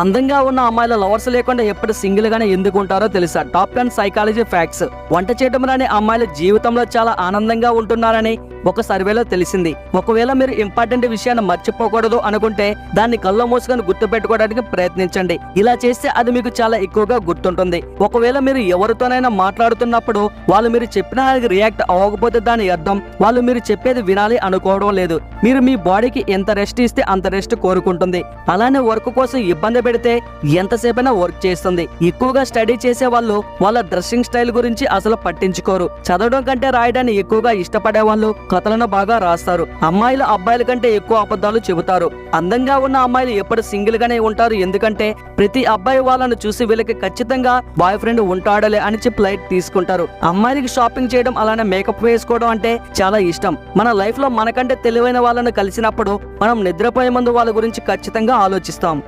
అందంగా ఉన్న అమ్మాయిల లవర్స్ లేకుండా ఎప్పుడు సింగిల్ గానే ఎందుకు ఉంటారో తెలుసా? Top 10 psychology facts. వంట చేయడం రాని అమ్మాయిల జీవితంలో చాలా ఆనందంగా ఉంటున్నారని ఒక సర్వేలో తెలిసింది. ఒకవేళ మీరు ఇంపార్టెంట్ విషయాన్ని మర్చిపోకూడదు అనుకుంటే దాన్ని కళ్ళ మూసుకొని గుర్తు పెట్టుకోవడానికి ప్రయత్నించండి. ఇలా చేస్తే అది మీకు చాలా ఎక్కువగా గుర్తుంటుంది. ఒకవేళ మీరు ఎవరితోనైనా మాట్లాడుతున్నప్పుడు వాళ్ళు మీరు చెప్పిన రియాక్ట్ అవ్వకపోతే దాని అర్థం వాళ్ళు మీరు చెప్పేది వినాలి అనుకోవడం లేదు. మీరు మీ బాడీకి ఎంత రెస్ట్ ఇస్తే అంత రెస్ట్ కోరుకుంటుంది. అలానే వర్క్ కోసం ఇబ్బంది పెడితే ఎంతసేపైనా వర్క్ చేస్తుంది. ఎక్కువగా స్టడీ చేసే వాళ్ళు వాళ్ళ డ్రెస్సింగ్ స్టైల్ గురించి అసలు పట్టించుకోరు. చదవడం కంటే రాయడాన్ని ఎక్కువగా ఇష్టపడే వాళ్ళు కథలను బాగా రాస్తారు. అమ్మాయిలు అబ్బాయిల కంటే ఎక్కువ అబద్ధాలు చెబుతారు. అందంగా ఉన్న అమ్మాయిలు ఎప్పుడు సింగిల్ గానే ఉంటారు. ఎందుకంటే ప్రతి అబ్బాయి వాళ్ళను చూసి వీళ్ళకి ఖచ్చితంగా బాయ్ ఫ్రెండ్ ఉంటాడలే అని చెప్పి లైట్ తీసుకుంటారు. అమ్మాయిలకి షాపింగ్ చేయడం అలానే మేకప్ వేసుకోవడం అంటే చాలా ఇష్టం. మన లైఫ్ లో మనకంటే తెలివైన వాళ్ళను కలిసినప్పుడు మనం నిద్రపోయే ముందు వాళ్ళ గురించి ఖచ్చితంగా ఆలోచిస్తాం.